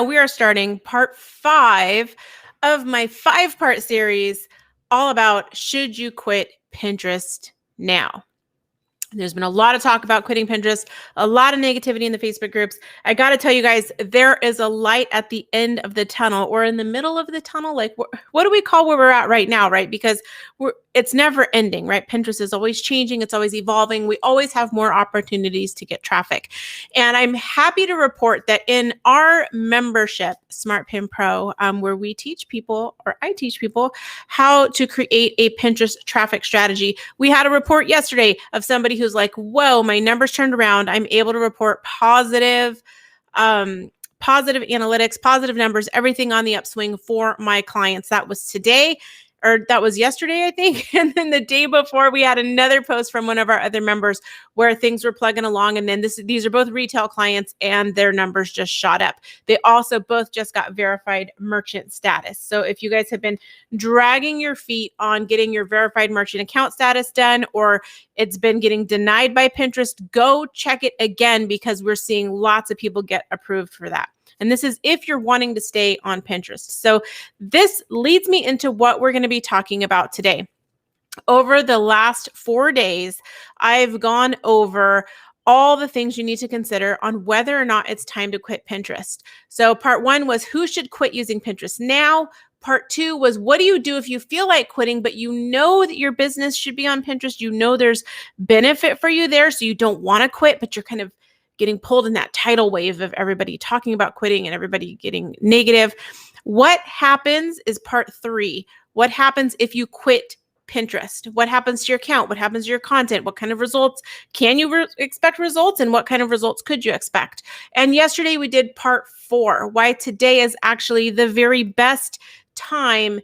We are starting part 5 of my 5-part series all about should you quit Pinterest now? There's been a lot of talk about quitting Pinterest, a lot of negativity in the Facebook groups. I got to tell you guys, there is a light at the end of the tunnel or in the middle of the tunnel. Like, what do we call where we're at right now, right? Because it's never ending, right? Pinterest is always changing. It's always evolving. We always have more opportunities to get traffic. And I'm happy to report that in our membership, Smart Pin Pro, where we teach people, or I teach people, how to create a Pinterest traffic strategy, we had a report yesterday of somebody who's like, whoa, my numbers turned around. I'm able to report positive analytics, positive numbers, everything on the upswing for my clients. That was today, or that was yesterday, I think. And then the day before, we had another post from one of our other members where things were plugging along. And then these are both retail clients and their numbers just shot up. They also both just got verified merchant status. So if you guys have been dragging your feet on getting your verified merchant account status done, or it's been getting denied by Pinterest, go check it again, because we're seeing lots of people get approved for that. And this is if you're wanting to stay on Pinterest. So this leads me into what we're going to be talking about today. Over the last 4 days, I've gone over all the things you need to consider on whether or not it's time to quit Pinterest. So part 1 was who should quit using Pinterest now. Part 2 was what do you do if you feel like quitting, but you know that your business should be on Pinterest. You know there's benefit for you there, so you don't want to quit, but you're kind of getting pulled in that tidal wave of everybody talking about quitting and everybody getting negative. What happens is part 3. What happens if you quit Pinterest? What happens to your account? What happens to your content? What kind of results can you expect results, and what kind of results could you expect? And yesterday we did part 4, why today is actually the very best time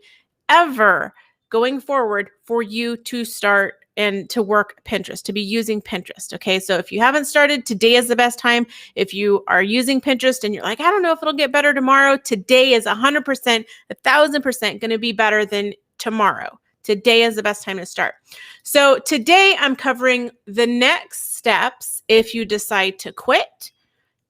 ever going forward for you to start and to work Pinterest, to be using Pinterest. Okay, so if you haven't started, today is the best time. If you are using Pinterest and you're like, I don't know if it'll get better tomorrow, today is 100%, 1,000% going to be better than tomorrow. Today is the best time to start. So today I'm covering the next steps if you decide to quit,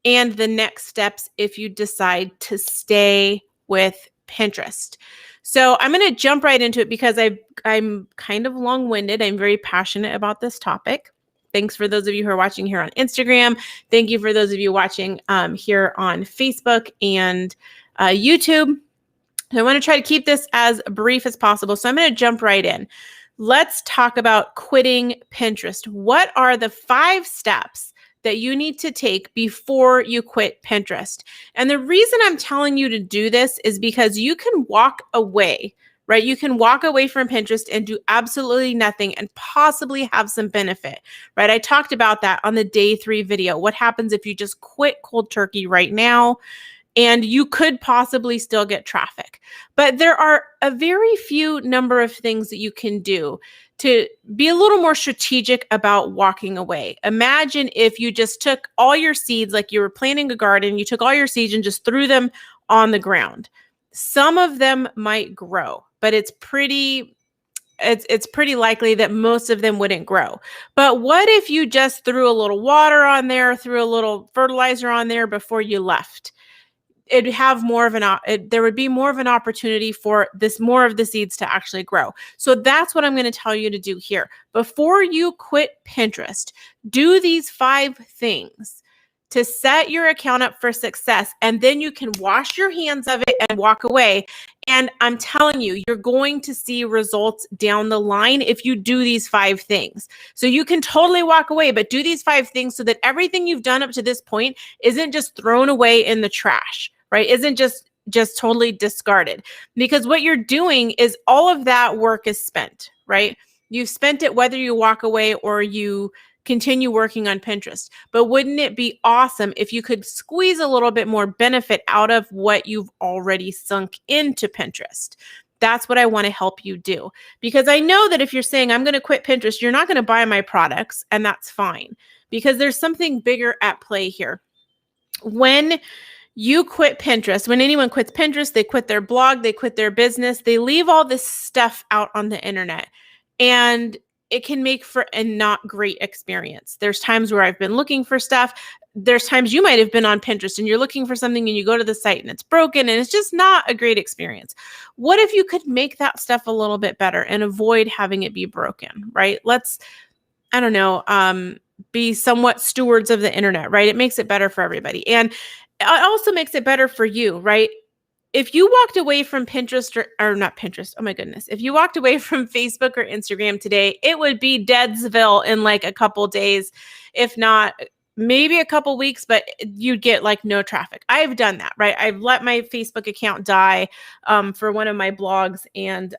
and the next steps if you decide to stay with Pinterest. So I'm going to jump right into it because I'm kind of long-winded. I'm very passionate about this topic. Thanks for those of you who are watching here on Instagram. Thank you for those of you watching here on Facebook and YouTube. So I want to try to keep this as brief as possible. So I'm going to jump right in. Let's talk about quitting Pinterest. What are the 5 steps that you need to take before you quit Pinterest? And the reason I'm telling you to do this is because you can walk away, right? You can walk away from Pinterest and do absolutely nothing and possibly have some benefit, right? I talked about that on the day 3 video. What happens if you just quit cold turkey right now? And you could possibly still get traffic. But there are a very few number of things that you can do to be a little more strategic about walking away. Imagine if you just took all your seeds, like you were planting a garden, you took all your seeds and just threw them on the ground. Some of them might grow, but it's pretty likely that most of them wouldn't grow. But what if you just threw a little water on there, threw a little fertilizer on there before you left? It'd have more of there would be more of an opportunity for more of the seeds to actually grow. So that's what I'm going to tell you to do here. Before you quit Pinterest, do these 5 things to set your account up for success, and then you can wash your hands of it and walk away. And I'm telling you, you're going to see results down the line if you do these 5 things. So you can totally walk away, but do these 5 things so that everything you've done up to this point isn't just thrown away in the trash, right? Isn't just totally discarded. Because what you're doing is all of that work is spent, right? You've spent it whether you walk away or you continue working on Pinterest. But wouldn't it be awesome if you could squeeze a little bit more benefit out of what you've already sunk into Pinterest? That's what I want to help you do. Because I know that if you're saying, I'm going to quit Pinterest, you're not going to buy my products, and that's fine. Because there's something bigger at play here. When you quit Pinterest, when anyone quits Pinterest, they quit their blog, they quit their business, they leave all this stuff out on the internet. And it can make for a not great experience. There's times where I've been looking for stuff. there's times you might have been on Pinterest and you're looking for something and you go to the site and it's broken and it's just not a great experience. What if you could make that stuff a little bit better and avoid having it be broken, right? Let's, I don't know, be somewhat stewards of the internet, right? It makes it better for everybody. And it also makes it better for you, right? If you walked away from Pinterest or not Pinterest, oh my goodness, if you walked away from Facebook or Instagram today, it would be Deadsville in like a couple days, if not maybe a couple weeks, but you'd get like no traffic. I've done that, right? I've let my Facebook account die for one of my blogs, and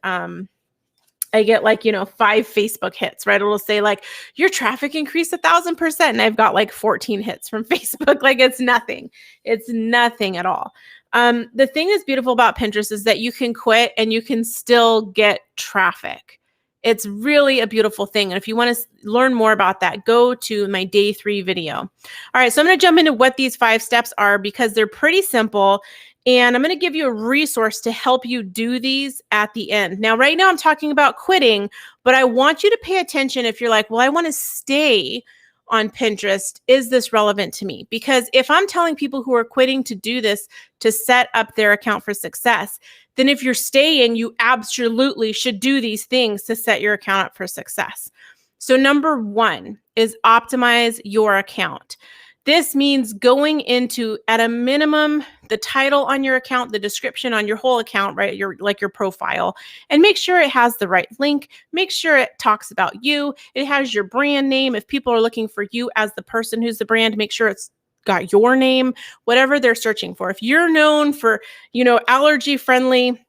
I get like, 5 Facebook hits, right? It'll say like, your traffic increased 1,000%. And I've got like 14 hits from Facebook. Like it's nothing. It's nothing at all. The thing that's beautiful about Pinterest is that you can quit and you can still get traffic. It's really a beautiful thing. And if you want to learn more about that, go to my day 3 video. All right, so I'm going to jump into what these 5 steps are because they're pretty simple. And I'm going to give you a resource to help you do these at the end. Now, right now I'm talking about quitting, but I want you to pay attention if you're like, well, I want to stay on Pinterest. Is this relevant to me? Because if I'm telling people who are quitting to do this to set up their account for success, then if you're staying, you absolutely should do these things to set your account up for success. So number 1 is optimize your account. This means going into, at a minimum, the title on your account, the description on your whole account, right? Your profile, and make sure it has the right link. Make sure it talks about you. It has your brand name. If people are looking for you as the person who's the brand, make sure it's got your name, whatever they're searching for. If you're known for, allergy friendly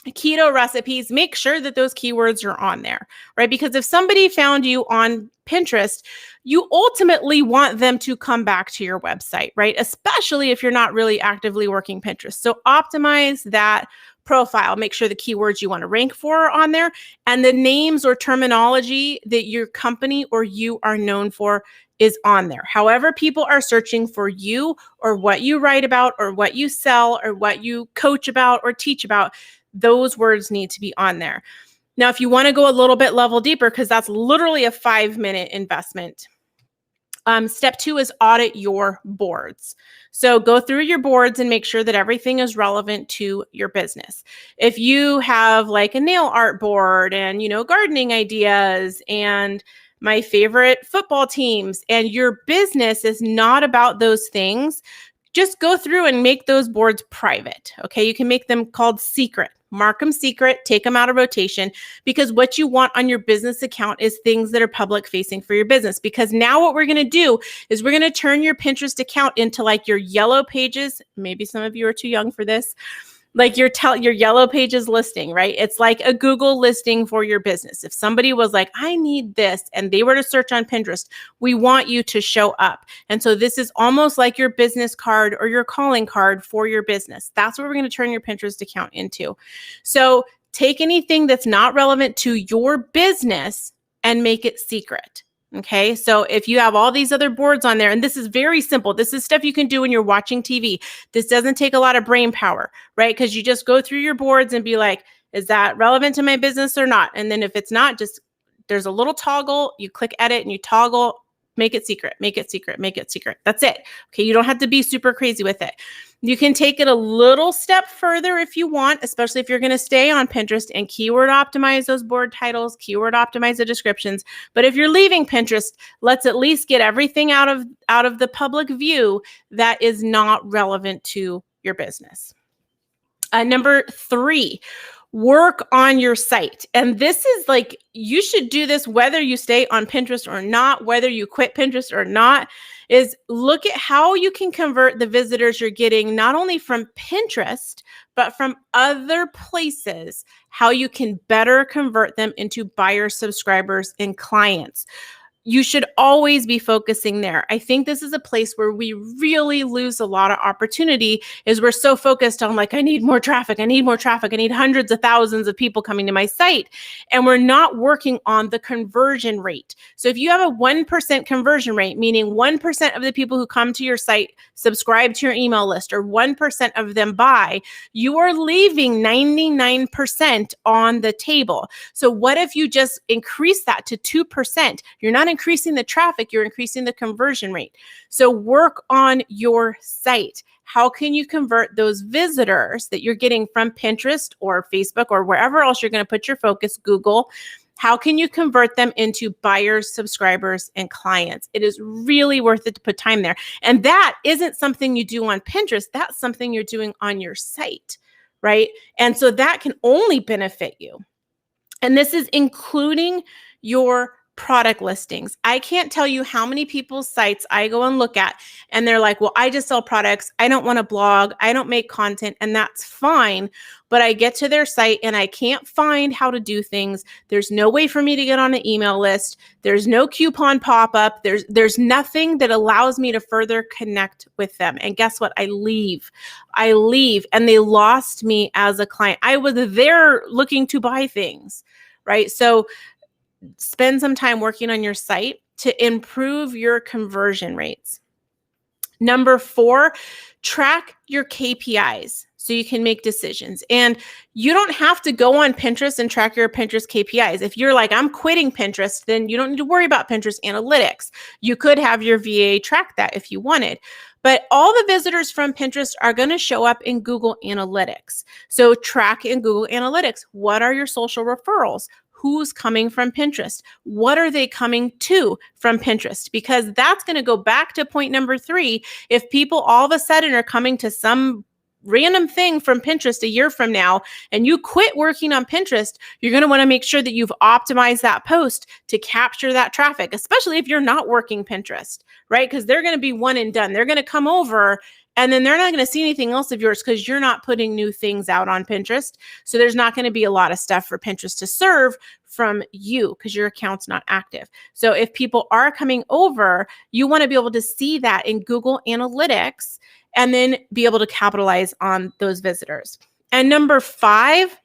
keto recipes, make sure that those keywords are on there, right? Because if somebody found you on Pinterest, you ultimately want them to come back to your website, right? Especially if you're not really actively working Pinterest. So optimize that profile. Make sure the keywords you want to rank for are on there, and the names or terminology that your company or you are known for is on there. However, people are searching for you or what you write about or what you sell or what you coach about or teach about, those words need to be on there. Now, if you want to go a little bit level deeper, because that's literally a 5-minute investment, step 2 is audit your boards. So go through your boards and make sure that everything is relevant to your business. If you have like a nail art board and, gardening ideas and my favorite football teams, and your business is not about those things, just go through and make those boards private. Okay. You can make them called secret. Mark them secret, take them out of rotation, because what you want on your business account is things that are public facing for your business. Because now what we're going to do is we're going to turn your Pinterest account into like your yellow pages. Maybe some of you are too young for this. Like your yellow pages listing, right? It's like a Google listing for your business. If somebody was like, I need this, and they were to search on Pinterest, we want you to show up. And so this is almost like your business card or your calling card for your business. That's what we're going to turn your Pinterest account into. So take anything that's not relevant to your business and make it secret. Okay, so if you have all these other boards on there, and this is very simple, this is stuff you can do when you're watching TV. This doesn't take a lot of brain power, right? Because you just go through your boards and be like, is that relevant to my business or not? And then if it's not, just there's a little toggle, you click edit and you toggle, make it secret, make it secret, make it secret. That's it. Okay, you don't have to be super crazy with it. You can take it a little step further if you want, especially if you're going to stay on Pinterest and keyword optimize those board titles, keyword optimize the descriptions. But if you're leaving Pinterest, let's at least get everything out of the public view that is not relevant to your business. Number 3, work on your site. And this is like, you should do this whether you stay on Pinterest or not, whether you quit Pinterest or not, is look at how you can convert the visitors you're getting, not only from Pinterest, but from other places, how you can better convert them into buyers, subscribers, and clients. You should always be focusing there. I think this is a place where we really lose a lot of opportunity, is we're so focused on like, I need more traffic. I need more traffic. I need hundreds of thousands of people coming to my site. And we're not working on the conversion rate. So if you have a 1% conversion rate, meaning 1% of the people who come to your site subscribe to your email list, or 1% of them buy, you are leaving 99% on the table. So what if you just increase that to 2%? You're not increasing the traffic, you're increasing the conversion rate. So work on your site. How can you convert those visitors that you're getting from Pinterest or Facebook or wherever else you're going to put your focus, Google? How can you convert them into buyers, subscribers, and clients? It is really worth it to put time there. And that isn't something you do on Pinterest. That's something you're doing on your site, right? And so that can only benefit you. And this is including your product listings. I can't tell you how many people's sites I go and look at and they're like, well, I just sell products. I don't want to blog. I don't make content, and that's fine. But I get to their site and I can't find how to do things. There's no way for me to get on an email list. There's no coupon pop-up. There's nothing that allows me to further connect with them. And guess what? I leave and they lost me as a client. I was there looking to buy things, right? So spend some time working on your site to improve your conversion rates. Number 4, track your KPIs so you can make decisions. And you don't have to go on Pinterest and track your Pinterest KPIs. If you're like, I'm quitting Pinterest, then you don't need to worry about Pinterest analytics. You could have your VA track that if you wanted. But all the visitors from Pinterest are going to show up in Google Analytics. So track in Google Analytics. What are your social referrals? Who's coming from Pinterest? What are they coming to from Pinterest? Because that's going to go back to point number 3. If people all of a sudden are coming to some random thing from Pinterest a year from now, and you quit working on Pinterest, you're going to want to make sure that you've optimized that post to capture that traffic, especially if you're not working Pinterest, right? Because they're going to be one and done. They're going to come over and then they're not going to see anything else of yours because you're not putting new things out on Pinterest. So there's not going to be a lot of stuff for Pinterest to serve from you because your account's not active. So if people are coming over, you want to be able to see that in Google Analytics and then be able to capitalize on those visitors. And number 5,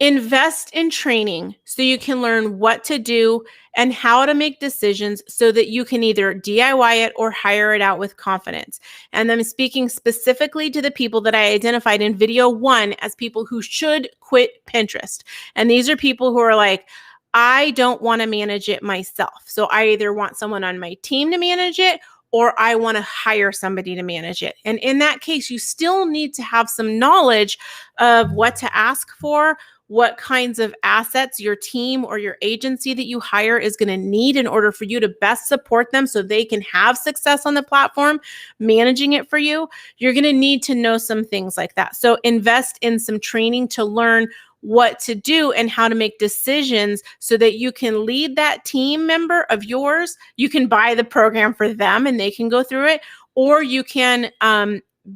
invest in training so you can learn what to do and how to make decisions so that you can either DIY it or hire it out with confidence. And I'm speaking specifically to the people that I identified in video 1 as people who should quit Pinterest. And these are people who are like, I don't want to manage it myself. So I either want someone on my team to manage it or I want to hire somebody to manage it. And in that case, you still need to have some knowledge of what to ask for, what kinds of assets your team or your agency that you hire is going to need in order for you to best support them so they can have success on the platform, managing it for you. You're going to need to know some things like that. So invest in some training to learn what to do and how to make decisions so that you can lead that team member of yours. You can buy the program for them and they can go through it, or you can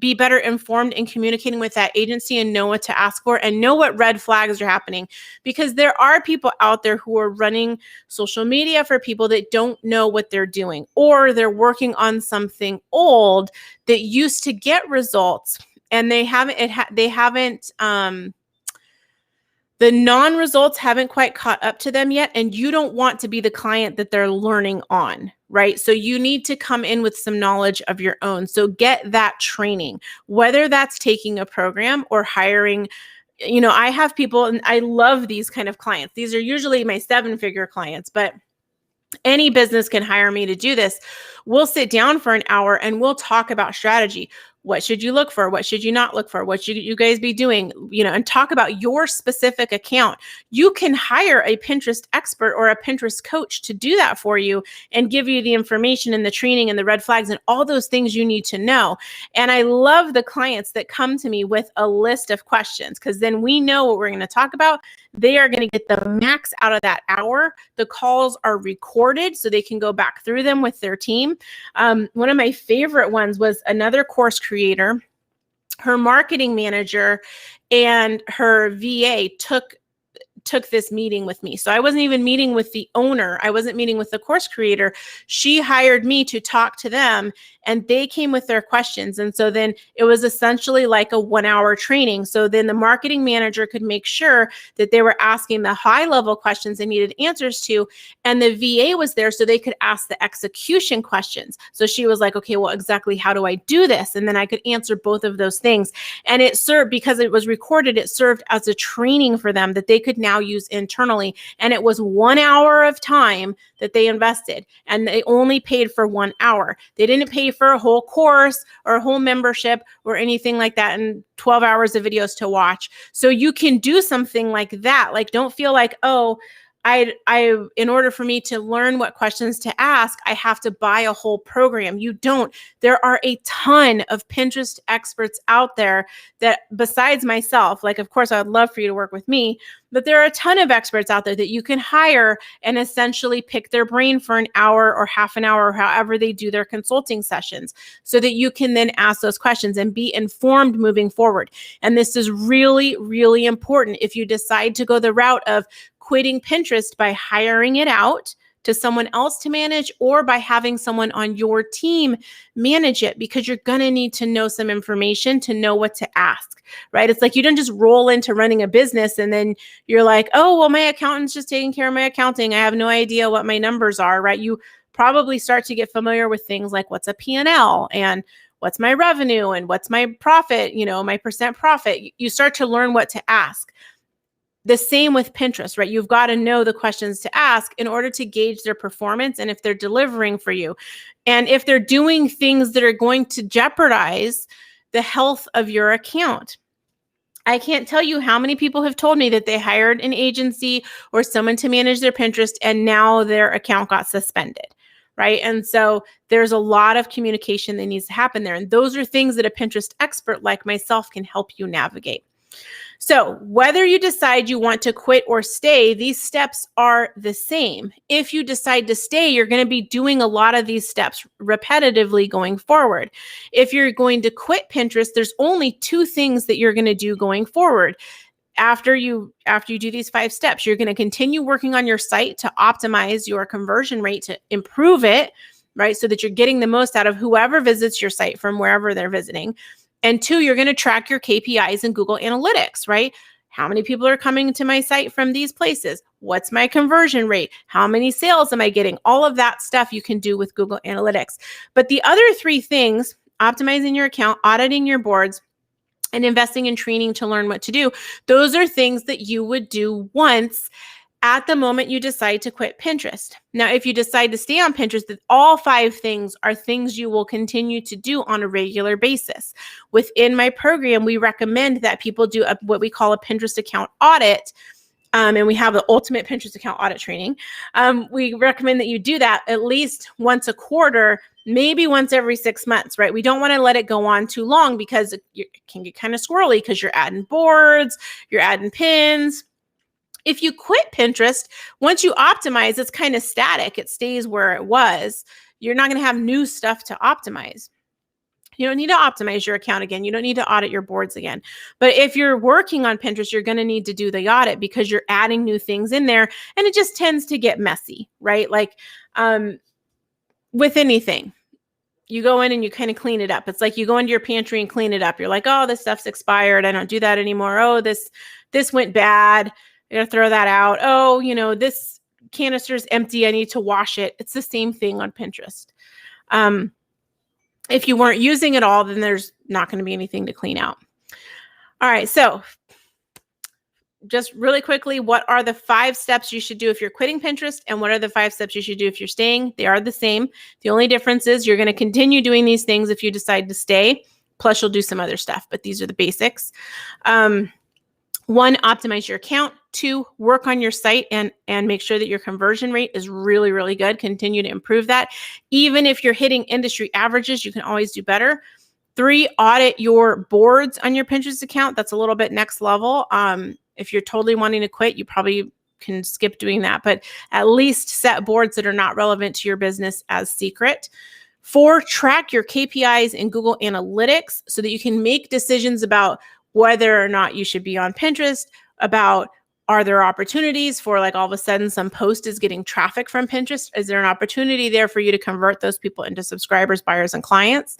be better informed in communicating with that agency and know what to ask for and know what red flags are happening. Because there are people out there who are running social media for people that don't know what they're doing, or they're working on something old that used to get results and the non-results haven't quite caught up to them yet, and you don't want to be the client that they're learning on, right? So you need to come in with some knowledge of your own. So get that training, whether that's taking a program or hiring. You know, I have people, and I love these kind of clients. These are usually my 7-figure clients, but any business can hire me to do this. We'll sit down for an hour and we'll talk about strategy. What should you look for? What should you not look for? What should you guys be doing? You know, and talk about your specific account. You can hire a Pinterest expert or a Pinterest coach to do that for you and give you the information and the training and the red flags and all those things you need to know. And I love the clients that come to me with a list of questions, because then we know what we're going to talk about. They are going to get the max out of that hour. The calls are recorded so they can go back through them with their team. One of my favorite ones was another course creator. Her marketing manager and her VA took this meeting with me. So I wasn't even meeting with the owner. I wasn't meeting with the course creator. She hired me to talk to them, and they came with their questions. And so then it was essentially like a 1-hour training. So then the marketing manager could make sure that they were asking the high-level questions they needed answers to, and the VA was there so they could ask the execution questions. So she was like, okay, well, exactly how do I do this? And then I could answer both of those things. And it served, because it was recorded, it served as a training for them that they could now now use internally. And it was 1 hour of time that they invested, and they only paid for 1 hour. They didn't pay for a whole course or a whole membership or anything like that, and 12 hours of videos to watch. So you can do something like that. Like, don't feel like, oh, in order for me to learn what questions to ask, I have to buy a whole program. You don't. There are a ton of Pinterest experts out there that, besides myself, like, of course, I would love for you to work with me, but there are a ton of experts out there that you can hire and essentially pick their brain for an hour or half an hour, or however they do their consulting sessions, so that you can then ask those questions and be informed moving forward. And this is really, really important if you decide to go the route of quitting Pinterest by hiring it out to someone else to manage, or by having someone on your team manage it, because you're going to need to know some information to know what to ask, right? It's like you don't just roll into running a business and then you're like, oh, well, my accountant's just taking care of my accounting. I have no idea what my numbers are, right? You probably start to get familiar with things like what's a P&L and what's my revenue and what's my profit, my percent profit. You start to learn what to ask. The same with Pinterest, right? You've got to know the questions to ask in order to gauge their performance and if they're delivering for you. And if they're doing things that are going to jeopardize the health of your account. I can't tell you how many people have told me that they hired an agency or someone to manage their Pinterest and now their account got suspended, right? And so there's a lot of communication that needs to happen there. And those are things that a Pinterest expert like myself can help you navigate. So whether you decide you want to quit or stay, these steps are the same. If you decide to stay, you're going to be doing a lot of these steps repetitively going forward. If you're going to quit Pinterest, there's only 2 things that you're going to do going forward. After you do these 5 steps, you're going to continue working on your site to optimize your conversion rate, to improve it, right? So that you're getting the most out of whoever visits your site from wherever they're visiting. And 2, you're going to track your KPIs in Google Analytics, right? How many people are coming to my site from these places? What's my conversion rate? How many sales am I getting? All of that stuff you can do with Google Analytics. But the other 3 things, optimizing your account, auditing your boards, and investing in training to learn what to do, those are things that you would do once at the moment you decide to quit Pinterest. Now, if you decide to stay on Pinterest, all 5 things are things you will continue to do on a regular basis. Within my program, we recommend that people do what we call a Pinterest account audit. And we have the ultimate Pinterest account audit training. We recommend that you do that at least once a quarter, maybe once every 6 months, right? We don't want to let it go on too long because it can get kind of squirrely because you're adding boards, you're adding pins. If you quit Pinterest, once you optimize, it's kind of static. It stays where it was. You're not going to have new stuff to optimize. You don't need to optimize your account again. You don't need to audit your boards again. But if you're working on Pinterest, you're going to need to do the audit because you're adding new things in there, and it just tends to get messy, right? Like with anything, you go in and you kind of clean it up. It's like you go into your pantry and clean it up. You're like, oh, this stuff's expired. I don't do that anymore. Oh, this went bad. I gotta throw that out. Oh, this canister's empty. I need to wash it. It's the same thing on Pinterest. If you weren't using it all, then there's not going to be anything to clean out. All right. So just really quickly, what are the 5 steps you should do if you're quitting Pinterest? And what are the 5 steps you should do if you're staying? They are the same. The only difference is you're going to continue doing these things if you decide to stay. Plus, you'll do some other stuff, but these are the basics. 1, optimize your account. 2, work on your site and make sure that your conversion rate is really, really good. Continue to improve that. Even if you're hitting industry averages, you can always do better. 3, audit your boards on your Pinterest account. That's a little bit next level. If you're totally wanting to quit, you probably can skip doing that, but at least set boards that are not relevant to your business as secret. 4, track your KPIs in Google Analytics so that you can make decisions about whether or not you should be on Pinterest, about are there opportunities for, like, all of a sudden some post is getting traffic from Pinterest? Is there an opportunity there for you to convert those people into subscribers, buyers, and clients?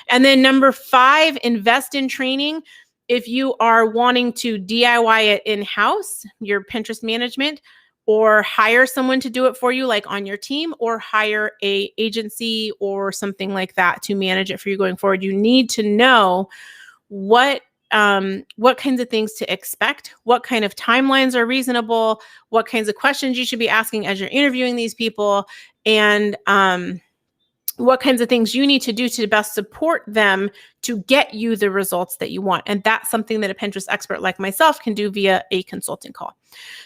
And then number 5, invest in training. If you are wanting to DIY it in-house, your Pinterest management, or hire someone to do it for you, like on your team, or hire a agency or something like that to manage it for you going forward, you need to know what what kinds of things to expect, what kind of timelines are reasonable, what kinds of questions you should be asking as you're interviewing these people, and what kinds of things you need to do to best support them to get you the results that you want. And that's something that a Pinterest expert like myself can do via a consulting call.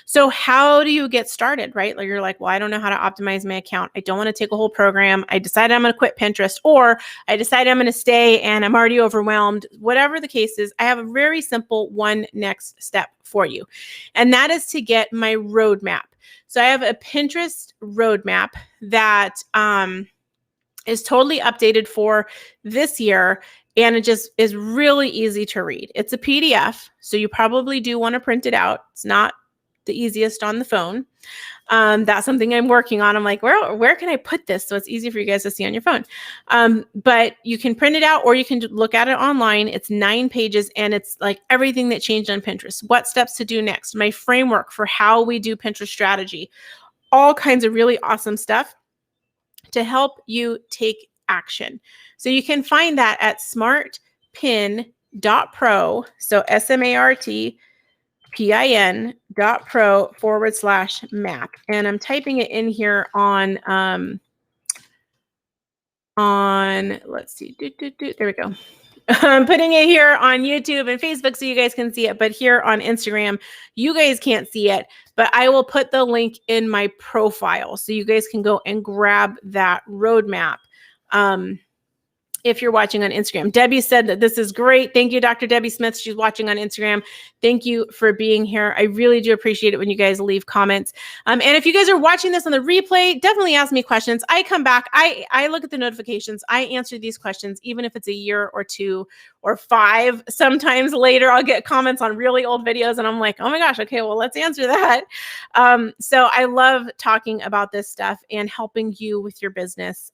So how do you get started, right? Like you're like, well, I don't know how to optimize my account. I don't want to take a whole program. I decided I'm going to quit Pinterest, or I decided I'm going to stay and I'm already overwhelmed. Whatever the case is, I have a very simple one next step for you. And that is to get my roadmap. So I have a Pinterest roadmap that, is totally updated for this year, and it just is really easy to read. It's a PDF, so you probably do want to print it out. It's not the easiest on the phone. That's something I'm working on. I'm like, where can I put this so it's easy for you guys to see on your phone? But you can print it out, or you can look at it online. It's 9 pages, and it's like everything that changed on Pinterest, what steps to do next, my framework for how we do Pinterest strategy, all kinds of really awesome stuff to help you take action. So you can find that at smartpin.pro. So smartpin.pro/map. And I'm typing it in here on let's see, there we go. I'm putting it here on YouTube and Facebook so you guys can see it, but here on Instagram, you guys can't see it, but I will put the link in my profile so you guys can go and grab that roadmap. If you're watching on Instagram. Debbie said that this is great. Thank you, Dr. Debbie Smith. She's watching on Instagram. Thank you for being here. I really do appreciate it when you guys leave comments. And if you guys are watching this on the replay, definitely ask me questions. I come back. I look at the notifications. I answer these questions, even if it's a year or 2 or 5. Sometimes later, I'll get comments on really old videos, and I'm like, oh my gosh, okay, well, let's answer that. So I love talking about this stuff and helping you with your business.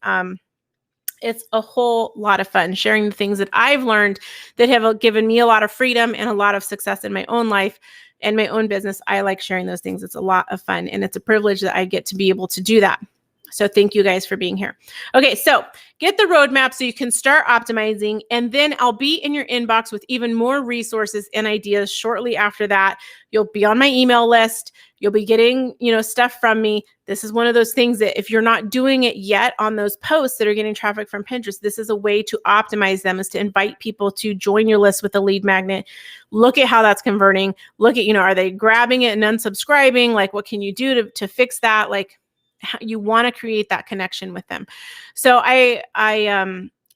It's a whole lot of fun sharing the things that I've learned that have given me a lot of freedom and a lot of success in my own life and my own business. I like sharing those things. It's a lot of fun, and it's a privilege that I get to be able to do that. So thank you guys for being here. Okay, so get the roadmap so you can start optimizing, and then I'll be in your inbox with even more resources and ideas shortly after that. You'll be on my email list. You'll be getting, stuff from me. This is one of those things that if you're not doing it yet on those posts that are getting traffic from Pinterest, this is a way to optimize them, is to invite people to join your list with a lead magnet. Look at how that's converting. Look at, are they grabbing it and unsubscribing? Like, what can you do to fix that? Like, you want to create that connection with them. So I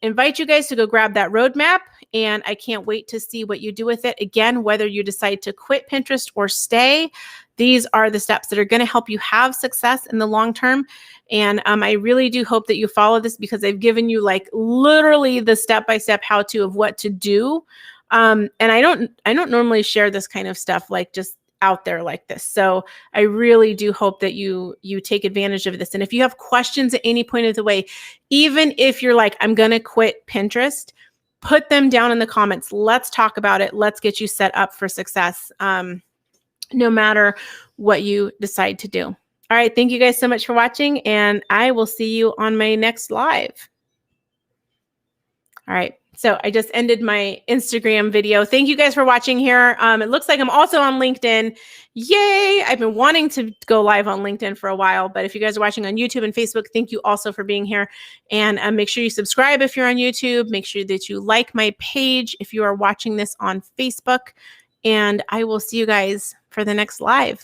invite you guys to go grab that roadmap, and I can't wait to see what you do with it. Again, whether you decide to quit Pinterest or stay, these are the steps that are going to help you have success in the long term. And I really do hope that you follow this, because I've given you like literally the step-by-step how-to of what to do. And I don't normally share this kind of stuff like just out there like this. So I really do hope that you take advantage of this. And if you have questions at any point of the way, even if you're like, I'm going to quit Pinterest, put them down in the comments. Let's talk about it. Let's get you set up for success, no matter what you decide to do. All right. Thank you guys so much for watching, and I will see you on my next live. All right. So I just ended my Instagram video. Thank you guys for watching here. It looks like I'm also on LinkedIn. Yay. I've been wanting to go live on LinkedIn for a while, but if you guys are watching on YouTube and Facebook, thank you also for being here. And make sure you subscribe if you're on YouTube. Make sure that you like my page if you are watching this on Facebook. And I will see you guys for the next live.